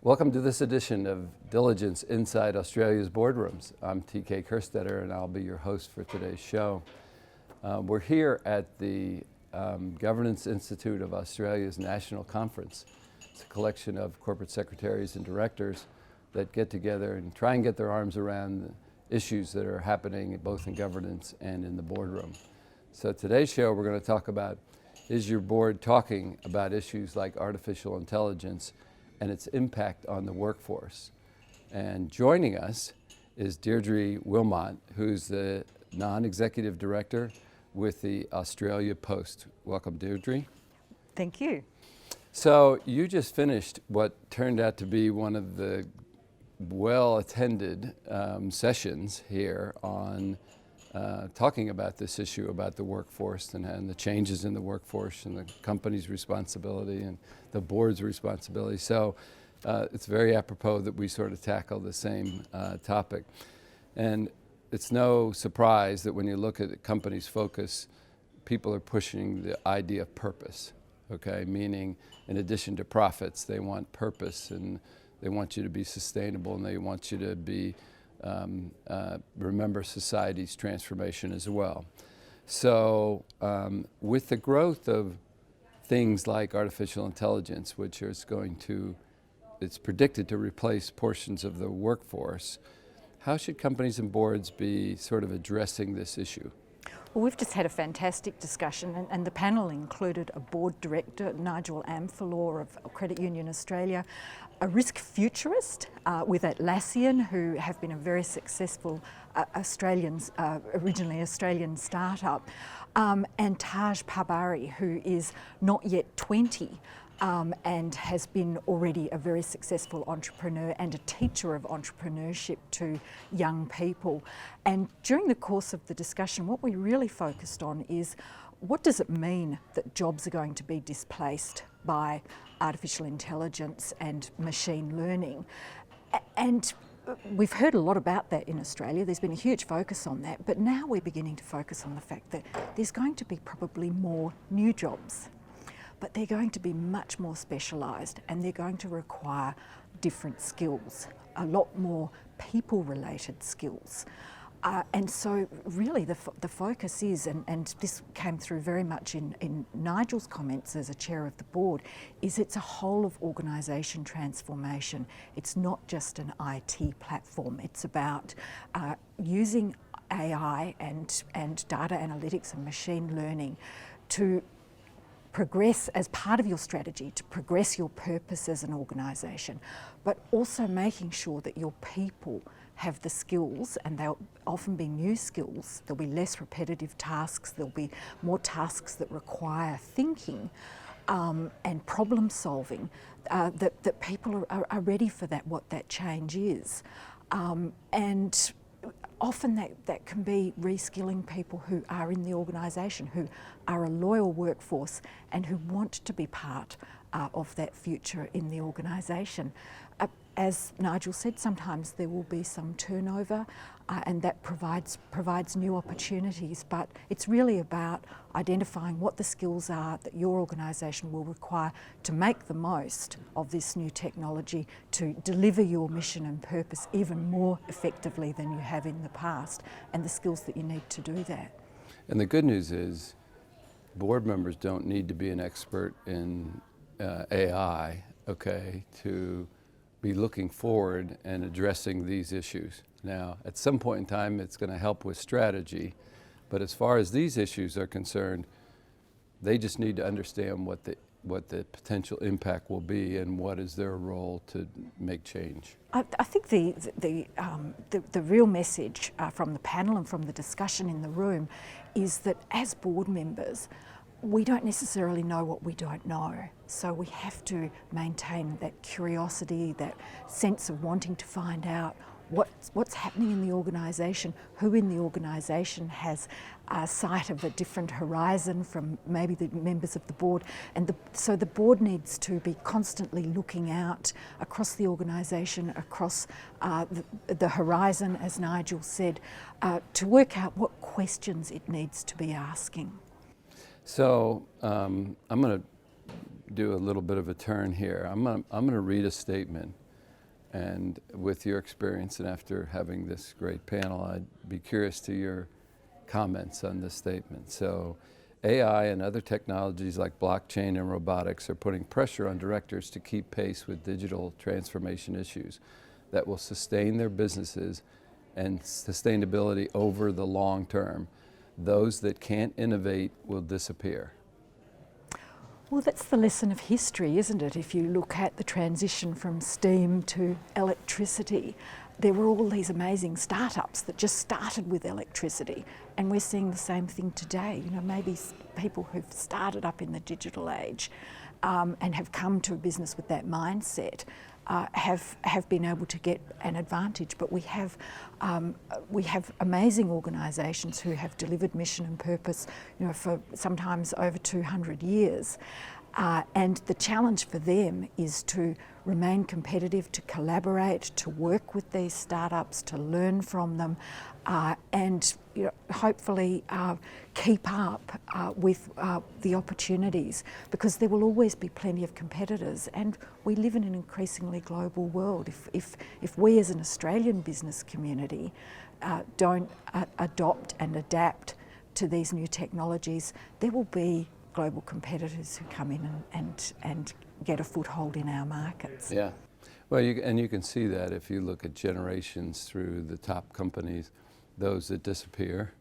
Welcome to this edition of Diligence Inside Australia's Boardrooms. I'm TK Kerstetter and I'll be your host for today's show. We're here at the Governance Institute of Australia's National Conference. It's a collection of corporate secretaries and directors that get together and try and get their arms around the issues that are happening both in governance and in the boardroom. So today's show we're going to talk about, is your board talking about issues like artificial intelligence and its impact on the workforce? And joining us is Deidre Willmott, who's the non-executive director with the Australia Post. Welcome, Deidre. Thank you. So you just finished what turned out to be one of the well-attended sessions here on talking about this issue about the workforce and the changes in the workforce and the company's responsibility and the board's responsibility. So it's very apropos that we sort of tackle the same topic. And it's no surprise that when you look at the company's focus, people are pushing the idea of purpose, okay? Meaning, in addition to profits, they want purpose and they want you to be sustainable and they want you to be remember society's transformation as well. So with the growth of things like artificial intelligence, which is it's predicted to replace portions of the workforce, how should companies and boards be sort of addressing this issue? Well, we've just had a fantastic discussion and the panel included a board director, Nigel Amphenlaw of Credit Union Australia, a risk futurist with Atlassian, who have been a very successful originally Australian startup, and Taj Pabari, who is not yet 20, and has been already a very successful entrepreneur and a teacher of entrepreneurship to young people. And during the course of the discussion, what we really focused on is, what does it mean that jobs are going to be displaced by artificial intelligence and machine learning? And we've heard a lot about that in Australia. There's been a huge focus on that, but now we're beginning to focus on the fact that there's going to be probably more new jobs, but they're going to be much more specialised and they're going to require different skills, a lot more people-related skills. And so really the focus is, and this came through very much in Nigel's comments as a chair of the board, is it's a whole of organisation transformation. It's not just an IT platform. It's about using AI and data analytics and machine learning to progress as part of your strategy, to progress your purpose as an organisation, but also making sure that your people have the skills, and they'll often be new skills. There'll be less repetitive tasks, there'll be more tasks that require thinking and problem solving, that people are ready for that, what that change is. And often that can be reskilling people who are in the organisation, who are a loyal workforce and who want to be part of that future in the organisation. As Nigel said, sometimes there will be some turnover and that provides new opportunities, but it's really about identifying what the skills are that your organisation will require to make the most of this new technology to deliver your mission and purpose even more effectively than you have in the past, and the skills that you need to do that. And the good news is board members don't need to be an expert in AI, okay, to be looking forward and addressing these issues. Now, at some point in time, it's going to help with strategy, but as far as these issues are concerned, they just need to understand what the potential impact will be and what is their role to make change. I think the real message from the panel and from the discussion in the room is that as board members, we don't necessarily know what we don't know. So we have to maintain that curiosity, that sense of wanting to find out what's happening in the organisation, who in the organisation has a sight of a different horizon from maybe the members of the board. And so the board needs to be constantly looking out across the organisation, across the horizon, as Nigel said, to work out what questions it needs to be asking. So I'm going to do a little bit of a turn here. I'm going to read a statement And with your experience and after having this great panel, I'd be curious to your comments on this statement. So AI and other technologies like blockchain and robotics are putting pressure on directors to keep pace with digital transformation issues that will sustain their businesses and sustainability over the long term. Those that can't innovate will disappear. Well, that's the lesson of history, isn't it? If you look at the transition from steam to electricity, there were all these amazing startups that just started with electricity, and we're seeing the same thing today. You know, maybe people who've started up in the digital age and have come to a business with that mindset have been able to get an advantage. But we have amazing organisations who have delivered mission and purpose, you know, for sometimes over 200 years. And the challenge for them is to remain competitive, to collaborate, to work with these startups, to learn from them, and you know, hopefully keep up with the opportunities, because there will always be plenty of competitors, and we live in an increasingly global world. If we as an Australian business community don't adopt and adapt to these new technologies, there will be global competitors who come in and get a foothold in our markets. Yeah, well, you can see that if you look at generations through the top companies, those that disappear,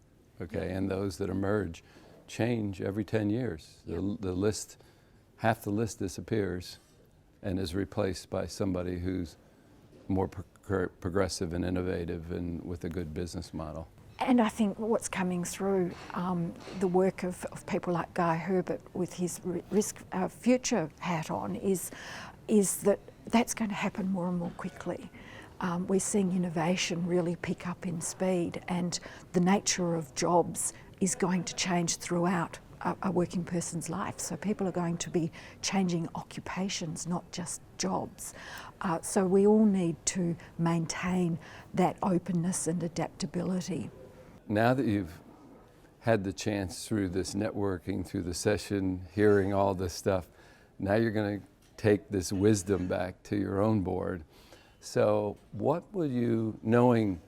okay, and those that emerge change every 10 years. The list, half the list disappears and is replaced by somebody who's more progressive and innovative and with a good business model. And I think what's coming through the work of people like Guy Herbert with his risk future hat on is that that's going to happen more and more quickly. We're seeing innovation really pick up in speed, and the nature of jobs is going to change throughout a working person's life. So people are going to be changing occupations, not just jobs. So we all need to maintain that openness and adaptability. Now that you've had the chance through this networking, through the session, hearing all this stuff, now you're going to take this wisdom back to your own board. So what would you, knowing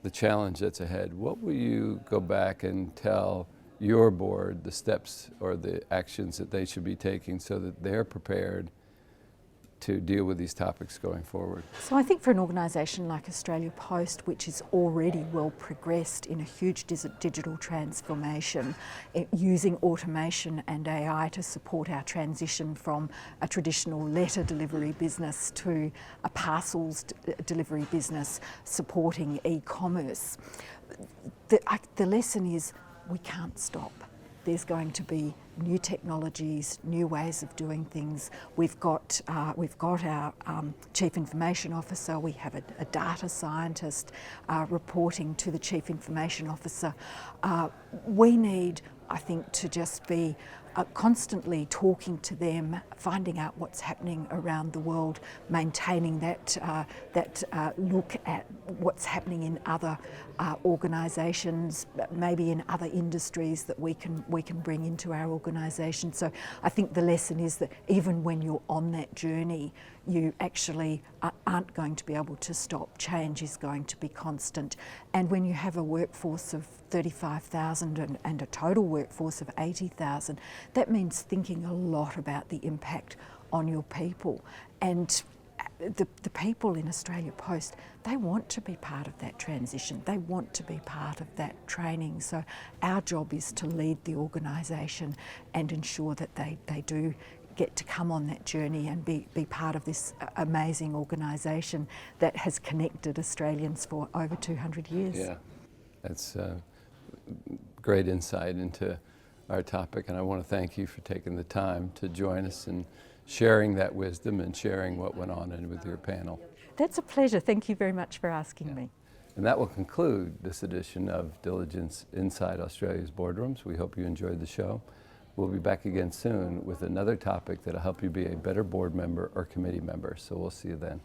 the challenge that's ahead, what will you go back and tell your board the steps or the actions that they should be taking so that they're prepared to deal with these topics going forward? So I think for an organisation like Australia Post, which is already well progressed in a huge digital transformation, using automation and AI to support our transition from a traditional letter delivery business to a parcels delivery business supporting e-commerce, the lesson is we can't stop. There's going to be new technologies, new ways of doing things. We've got our Chief Information Officer, we have a data scientist reporting to the Chief Information Officer. We need, I think, to just be constantly talking to them, finding out what's happening around the world, maintaining that look at what's happening in other organisations, maybe in other industries that we can bring into our organisation. So I think the lesson is that even when you're on that journey, you actually aren't going to be able to stop. Change is going to be constant. And when you have a workforce of 35,000 and a total workforce of 80,000, that means thinking a lot about the impact on your people. And the people in Australia Post, they want to be part of that transition. They want to be part of that training. So our job is to lead the organisation and ensure that they do get to come on that journey and be part of this amazing organisation that has connected Australians for over 200 years. Yeah, that's great insight into our topic, and I want to thank you for taking the time to join us and sharing that wisdom and sharing what went on with your panel. That's a pleasure. Thank you very much for asking me. And that will conclude this edition of Diligence Inside Australia's Boardrooms. We hope you enjoyed the show. We'll be back again soon with another topic that'll help you be a better board member or committee member. So we'll see you then.